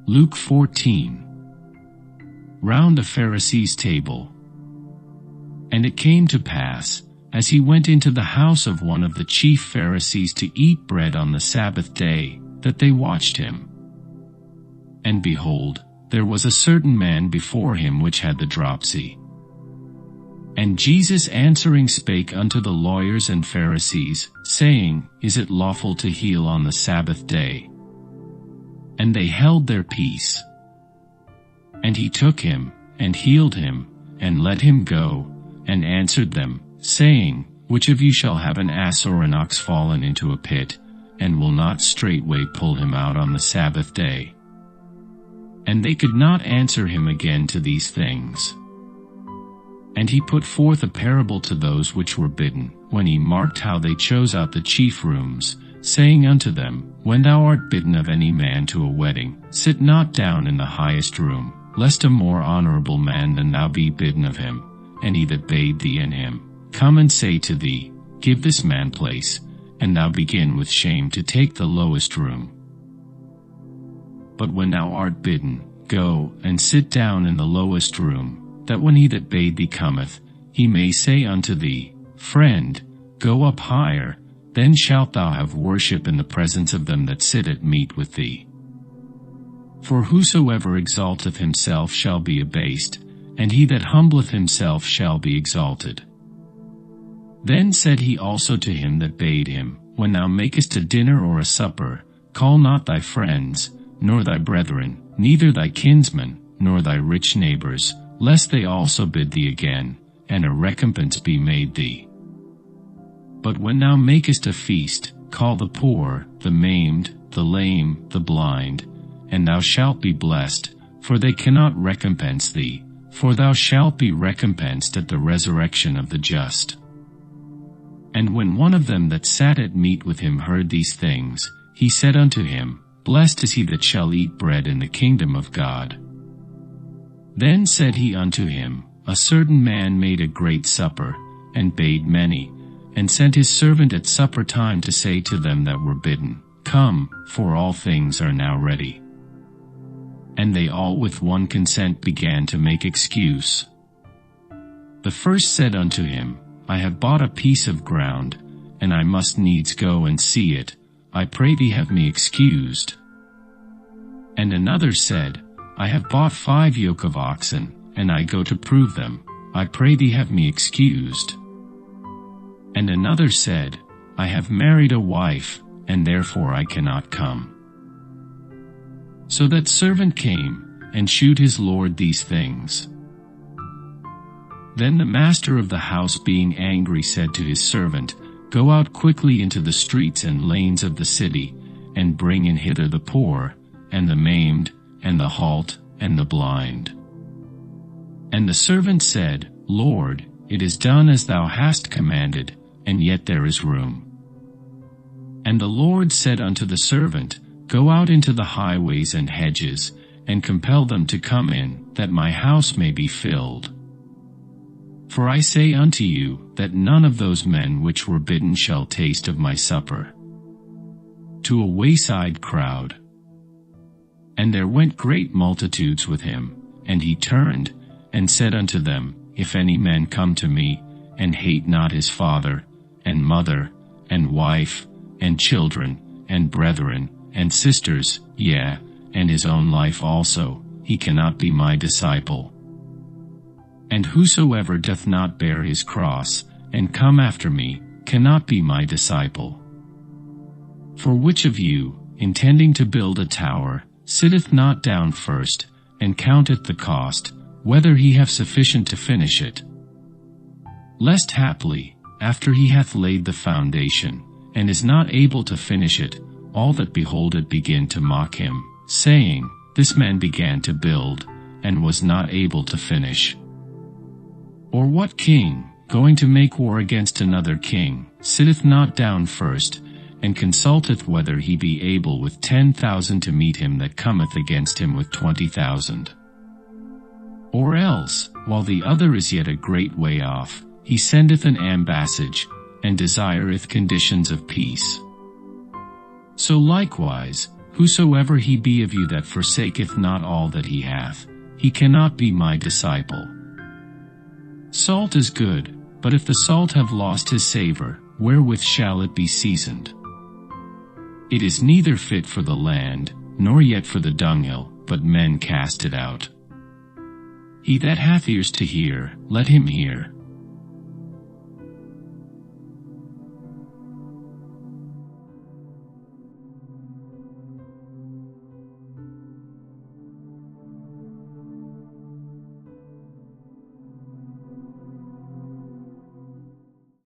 Luke 14. Round the Pharisees' table. And it came to pass, as he went into the house of one of the chief Pharisees to eat bread on the Sabbath day, that they watched him. And behold, there was a certain man before him which had the dropsy. And Jesus answering spake unto the lawyers and Pharisees, saying, Is it lawful to heal on the Sabbath day? And they held their peace. And he took him, and healed him, and let him go, and answered them, saying, Which of you shall have an ass or an ox fallen into a pit, and will not straightway pull him out on the Sabbath day? And they could not answer him again to these things. And he put forth a parable to those which were bidden, when he marked how they chose out the chief rooms, saying unto them, When thou art bidden of any man to a wedding, sit not down in the highest room, lest a more honorable man than thou be bidden of him. And he that bade thee and him, come and say to thee, Give this man place, and thou begin with shame to take the lowest room. But when thou art bidden, go and sit down in the lowest room, that when he that bade thee cometh, he may say unto thee, Friend, go up higher, then shalt thou have worship in the presence of them that sit at meat with thee. For whosoever exalteth himself shall be abased, and he that humbleth himself shall be exalted. Then said he also to him that bade him, When thou makest a dinner or a supper, call not thy friends, nor thy brethren, neither thy kinsmen, nor thy rich neighbors, lest they also bid thee again, and a recompense be made thee. But when thou makest a feast, call the poor, the maimed, the lame, the blind, and thou shalt be blessed, for they cannot recompense thee, for thou shalt be recompensed at the resurrection of the just. And when one of them that sat at meat with him heard these things, he said unto him, Blessed is he that shall eat bread in the kingdom of God. Then said he unto him, A certain man made a great supper, and bade many, and sent his servant at supper time to say to them that were bidden, Come, for all things are now ready. And they all with one consent began to make excuse. The first said unto him, I have bought a piece of ground, and I must needs go and see it. I pray thee have me excused. And another said, I have bought 5 yoke of oxen, and I go to prove them. I pray thee have me excused. And another said, I have married a wife, and therefore I cannot come. So that servant came, and shewed his lord these things. Then the master of the house being angry said to his servant, Go out quickly into the streets and lanes of the city, and bring in hither the poor, and the maimed, and the halt, and the blind. And the servant said, Lord, it is done as thou hast commanded, and yet there is room. And the Lord said unto the servant, Go out into the highways and hedges, and compel them to come in, that my house may be filled. For I say unto you, that none of those men which were bidden shall taste of my supper. To a wayside crowd. And there went great multitudes with him, and he turned, and said unto them, If any man come to me, and hate not his father, and mother, and wife, and children, and brethren, and sisters, yea, and his own life also, he cannot be my disciple. And whosoever doth not bear his cross, and come after me, cannot be my disciple. For which of you, intending to build a tower, sitteth not down first, and counteth the cost, whether he have sufficient to finish it? Lest haply, after he hath laid the foundation, and is not able to finish it, all that behold it begin to mock him, saying, This man began to build, and was not able to finish. Or what king, going to make war against another king, sitteth not down first, and consulteth whether he be able with 10,000 to meet him that cometh against him with 20,000? Or else, while the other is yet a great way off, he sendeth an ambassage, and desireth conditions of peace. So likewise, Whosoever he be of you that forsaketh not all that he hath, he cannot be my disciple. Salt is good, but if the salt have lost his savor, wherewith shall it be seasoned? It is neither fit for the land, nor yet for the dunghill, but men cast it out. He that hath ears to hear, let him hear.